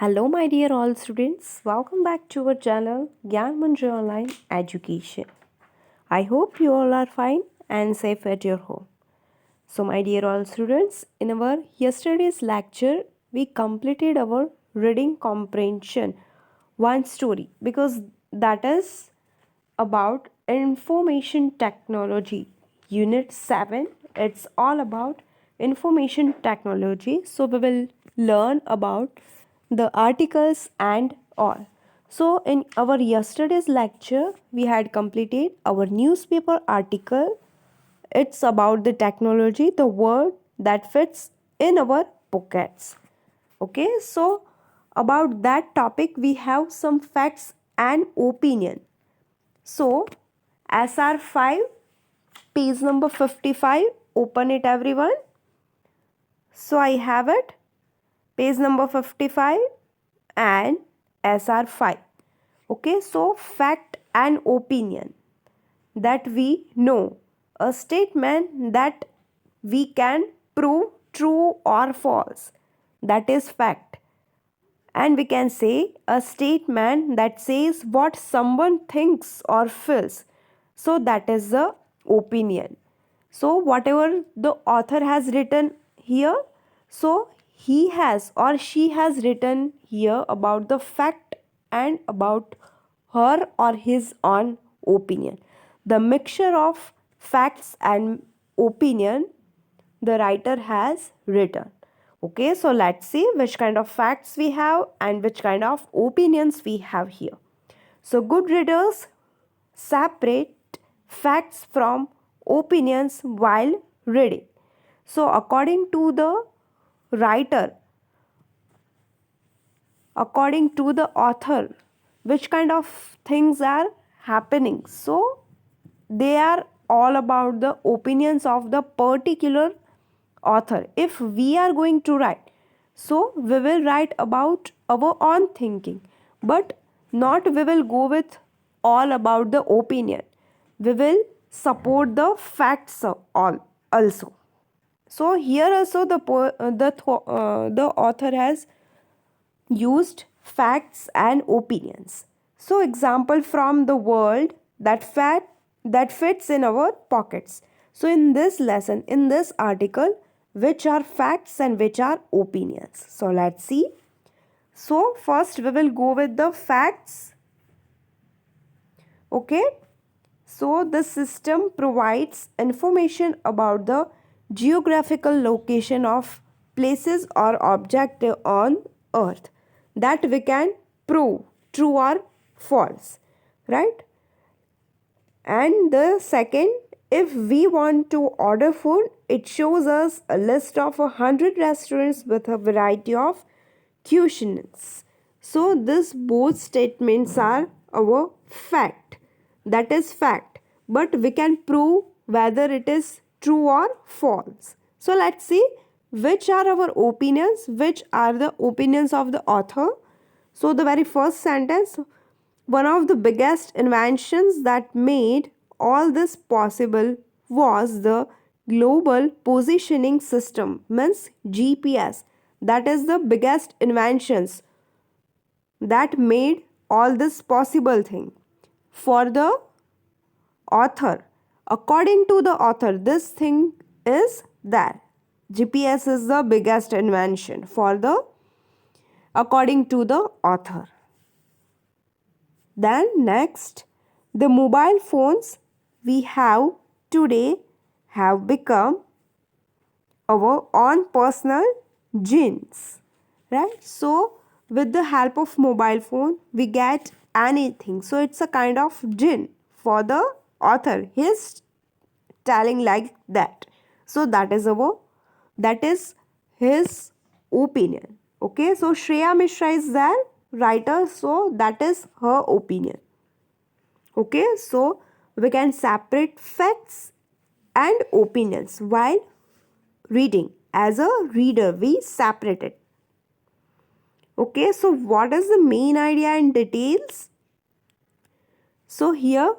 Hello, my dear all students. Welcome back to our channel G.M.Mahuva Online Education. I hope you all are fine and safe at your home. So, my dear all students, in our yesterday's lecture, we completed our reading comprehension one story because that is about information technology. Unit 7. It's all about information technology. So, we will learn about the articles and all. So in our yesterday's lecture, we had completed our newspaper article. It's about the technology, the word that fits in our pockets. Okay, so about that topic, we have some facts and opinion. So SR-5, page number 55, open it everyone. So I have it, page number 55 and SR-5. Okay, so fact and opinion that we know, a statement that we can prove true or false, that is fact. And we can say a statement that says what someone thinks or feels, so that is the opinion. So whatever the author has written here, so he has or she has written here about the fact and about her or his own opinion. The mixture of facts and opinion the writer has written. Okay, so let's see which kind of facts we have and which kind of opinions we have here. So good readers separate facts from opinions while reading. So according to the writer, according to the author, which kind of things are happening. So they are all about the opinions of the particular author. If we are going to write, so we will write about our own thinking, but not we will go with all about the opinion. We will support the facts all also. So here also the author has used facts and opinions. So example from the world that fits in our pockets. So in this lesson, in this article, which are facts and which are opinions. So let's see. So first we will go with the facts. Okay. So the system provides information about the geographical location of places or objects on earth that we can prove true or false, right? And the second, if we want to order food, it shows us a list of 100 restaurants with a variety of cuisines. So this both statements are our fact, that is fact, but we can prove whether it is true or false. So let's see which are our opinions, which are the opinions of the author. So the very first sentence, one of the biggest inventions that made all this possible was the global positioning system, means GPS. That is the biggest inventions that made all this possible thing. For the author, according to the author, this thing is there. GPS is the biggest invention for the according to the author. Then next, the mobile phones we have today have become our own personal genes, right? So with the help of mobile phone we get anything. So it's a kind of gene for the author. He's telling like that. So that is his opinion. Okay, so Shreya Mishra is there, writer, so that is her opinion. Okay, so we can separate facts and opinions while reading. As a reader, we separate it. Okay, so what is the main idea and details? So here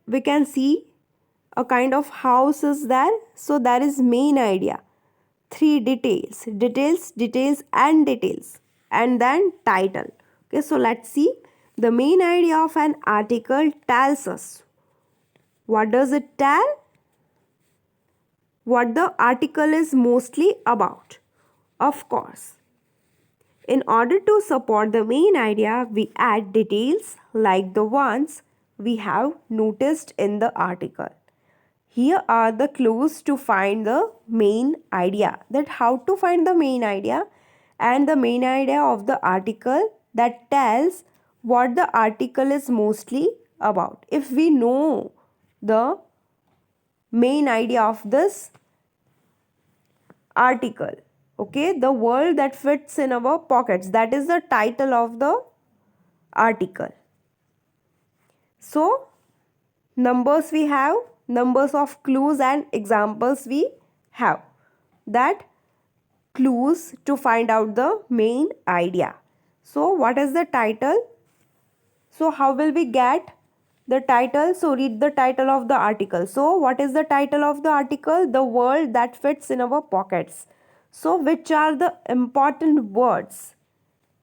we can see a kind of house is there. So there is main idea. 3 details, details, details and details. and then title. Okay, so let's see. The main idea of an article tells us. What does it tell? What the article is mostly about. Of course, in order to support the main idea, we add details like the ones we have noticed in the article. Here are the clues to find the main idea. That how to find the main idea and the main idea of the article that tells what the article is mostly about. If we know the main idea of this article, okay, the world that fits in our pockets, that is the title of the article. So numbers we have, numbers of clues and examples we have, that clues to find out the main idea. So what is the title? So how will we get the title? So read the title of the article. So what is the title of the article? The world that fits in our pockets. So which are the important words?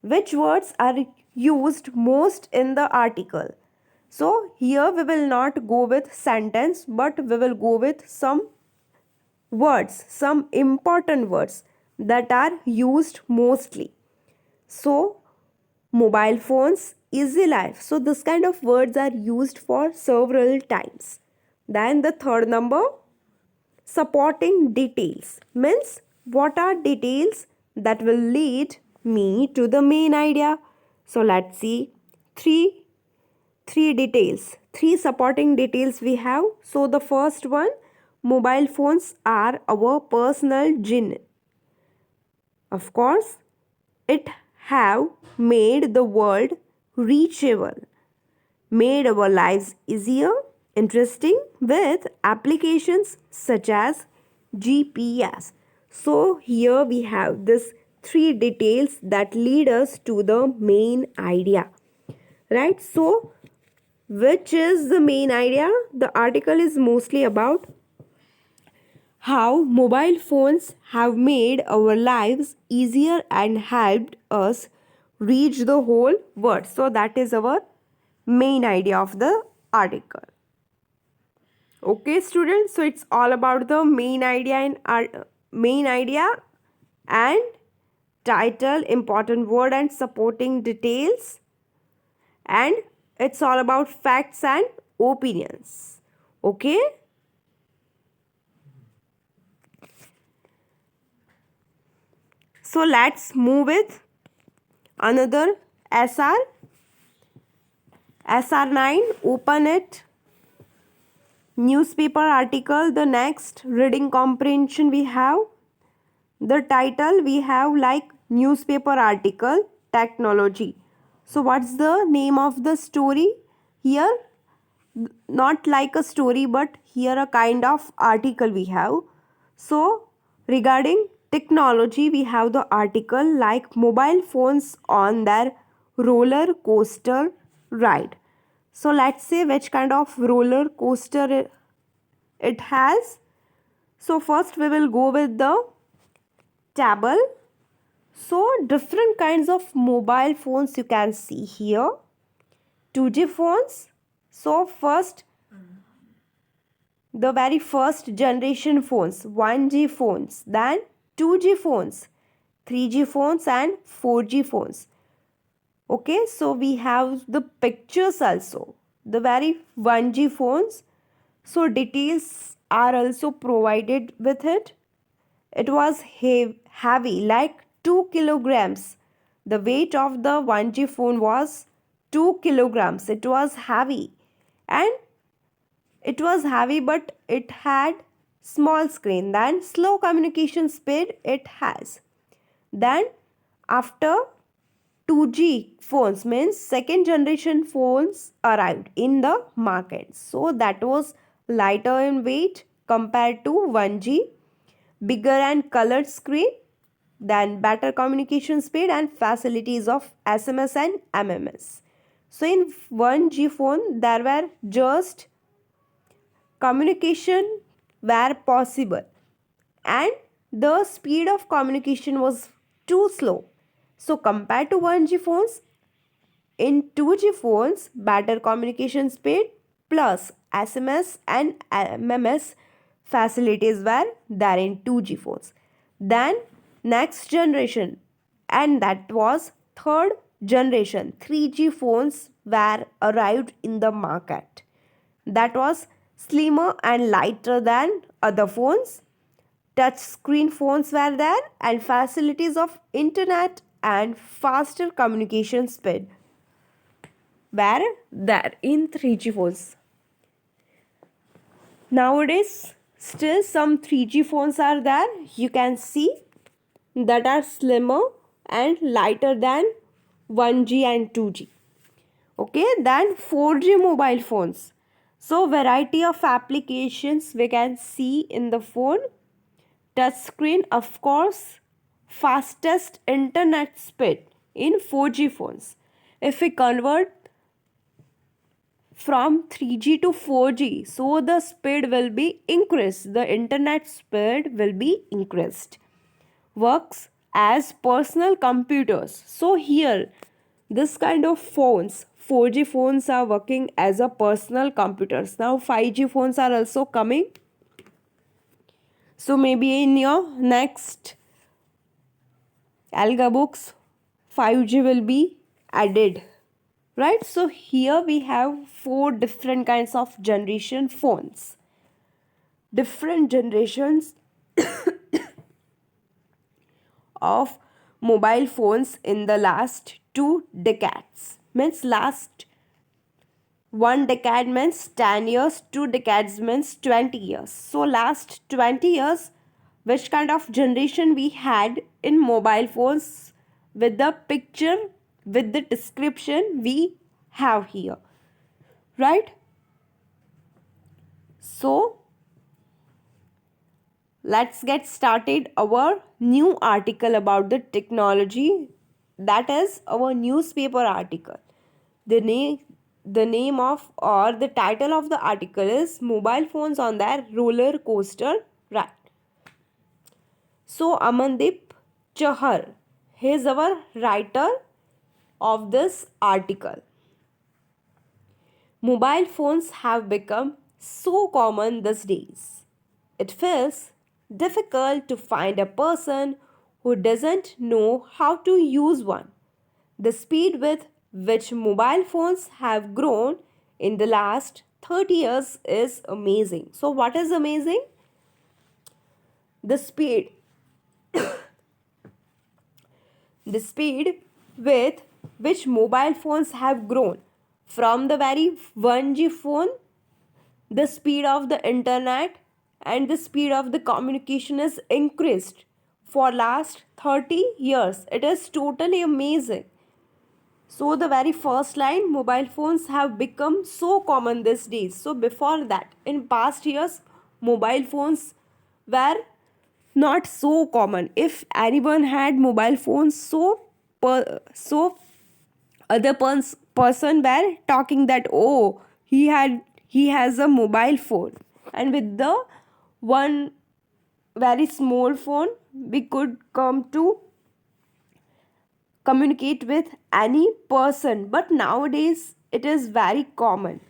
Which words are used most in the article? So here we will not go with sentence, but we will go with some words, some important words that are used mostly. So mobile phones, easy life. So this kind of words are used for several times. Then the third number, supporting details, means what are details that will lead me to the main idea. So let's see, three details, three supporting details we have. So the first one, mobile phones are our personal gene. Of course, it have made the world reachable, made our lives easier, interesting with applications such as GPS. So here we have this three details that lead us to the main idea, right? So which is the main idea? The article is mostly about how mobile phones have made our lives easier and helped us reach the whole world. So that is our main idea of the article. Okay, students, so it's all about the main idea and title, important word and supporting details, and it's all about facts and opinions. Okay. So let's move with another SR. SR9, open it. Newspaper article, the next reading comprehension we have. The title we have like newspaper article, technology. So what's the name of the story? Here, not like a story, but here a kind of article we have. So regarding technology, we have the article like mobile phones on their roller coaster ride. So let's say which kind of roller coaster it has. So first we will go with the table. So different kinds of mobile phones you can see here. 2G phones. So first, the very first generation phones, 1G phones, then 2G phones, 3G phones and 4G phones. Okay, so we have the pictures also. The very 1G phones. So details are also provided with it. It was heavy, like 2 kilograms. The weight of the 1G phone was 2 kilograms. It was heavy. And it was heavy, but it had small screen. Then slow communication speed it has. Then after 2G phones, means second generation phones, arrived in the market. So that was lighter in weight compared to 1G, bigger and colored screen, then better communication speed and facilities of SMS and MMS. So in 1G phone there were just communication were possible and the speed of communication was too slow. So compared to 1G phones, in 2G phones, better communication speed plus SMS and MMS facilities were there in 2G phones. Then next generation, and that was third generation, 3G phones were arrived in the market. That was slimmer and lighter than other phones. Touch screen phones were there and facilities of internet and faster communication speed were there in 3G phones. Nowadays, still some 3G phones are there. You can see that are slimmer and lighter than 1G and 2G. Okay, then 4G mobile phones. So variety of applications we can see in the phone. Touch screen, of course, fastest internet speed in 4G phones. If we convert from 3G to 4G, so the speed will be increased, the internet speed will be increased. Works as personal computers. So here this kind of phones, 4G phones are working as a personal computers. Now 5G phones are also coming. So maybe in your next ELGA books 5G will be added, right? So here we have 4 different kinds of generation phones, different generations of mobile phones in the last 2 decades. Means last 1 decade means 10 years, 2 decades means 20 years. So last 20 years, which kind of generation we had in mobile phones, with the picture, with the description we have here, right? So let's get started our new article about the technology, that is our newspaper article. The name of or the title of the article is Mobile Phones on Their Roller Coaster Ride. So Amandeep Chahar, he is our writer of this article. Mobile phones have become so common these days. It feels difficult to find a person who doesn't know how to use one. The speed with which mobile phones have grown in the last 30 years is amazing. So what is amazing? The speed. The speed with which mobile phones have grown. From the very 1G phone, the speed of the internet and the speed of the communication is increased for last 30 years. It is totally amazing. So the very first line, mobile phones have become so common these days. So before that, in past years, mobile phones were not so common. If anyone had mobile phones, so other person were talking that, oh, he has a mobile phone, and with the one very small phone we could come to communicate with any person. But nowadays it is very common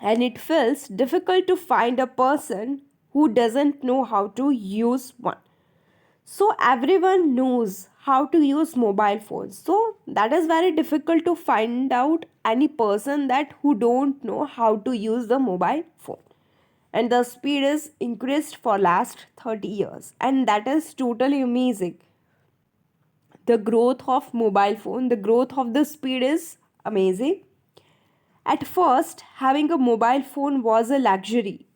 and it feels difficult to find a person who doesn't know how to use one. So everyone knows how to use mobile phones. So that is very difficult to find out any person that who don't know how to use the mobile phone. And the speed is increased for last 30 years. And that is totally amazing. The growth of mobile phone, the growth of the speed is amazing. At first, having a mobile phone was a luxury.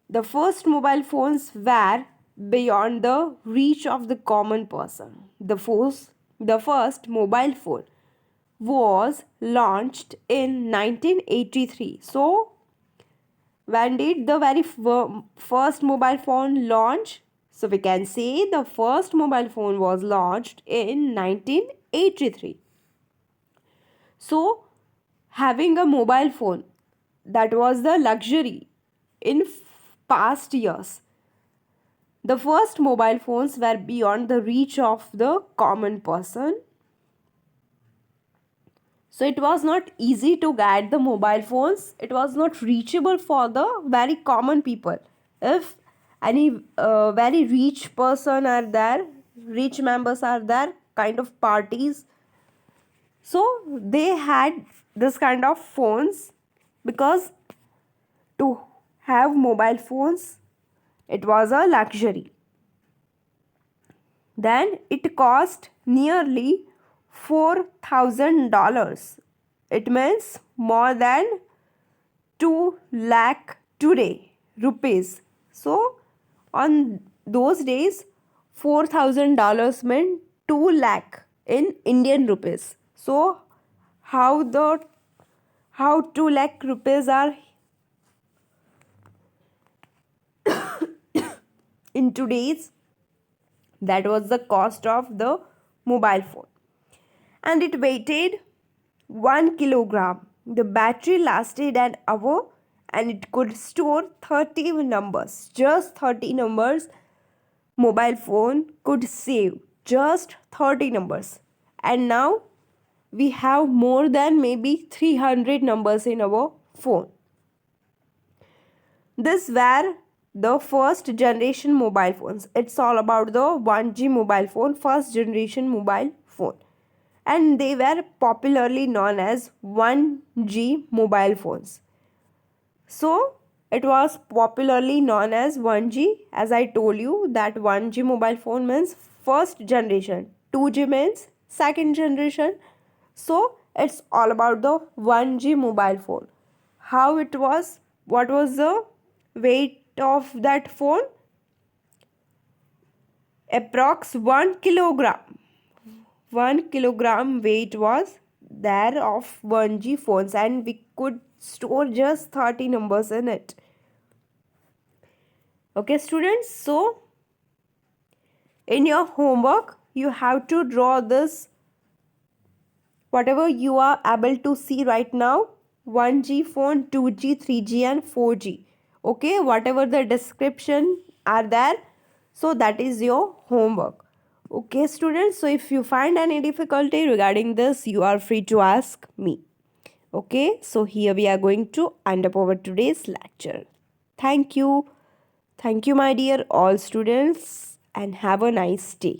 The first mobile phones were beyond the reach of the common person. The first mobile phone was launched in 1983. So, when did the very first mobile phone launch? So, we can say the first mobile phone was launched in 1983. So, having a mobile phone, that was the luxury in past years. The first mobile phones were beyond the reach of the common person. So it was not easy to get the mobile phones. It was not reachable for the very common people. If any very rich person are there, rich members are there, kind of parties, so they had this kind of phones, because to have mobile phones, it was a luxury. Then it cost nearly $4,000. It means more than 2 lakh today rupees. So on those days, $4,000 meant 2 lakh in Indian rupees. So how 2 lakh rupees are in today's, that was the cost of the mobile phone. And it weighted 1 kilogram. The battery lasted an hour and it could store 30 numbers. Just 30 numbers mobile phone could save. Just 30 numbers. And now we have more than maybe 300 numbers in our phone. This were the first generation mobile phones. It's all about the 1G mobile phone, first generation mobile phone. And they were popularly known as 1G mobile phones. So it was popularly known as 1G, as I told you that 1G mobile phone means first generation, 2G means second generation. So it's all about the 1G mobile phone. How it was, what was the weight of that phone? Approx 1 kilogram. 1 kilogram weight was there of 1G phones, and we could store just 30 numbers in it. Okay students, so in your homework you have to draw this, whatever you are able to see right now, 1G phone, 2G, 3G and 4G. Okay, whatever the description are there, so that is your homework. Okay students, so if you find any difficulty regarding this, you are free to ask me. Okay, so here we are going to end up our today's lecture. Thank you. Thank you my dear all students, and have a nice day.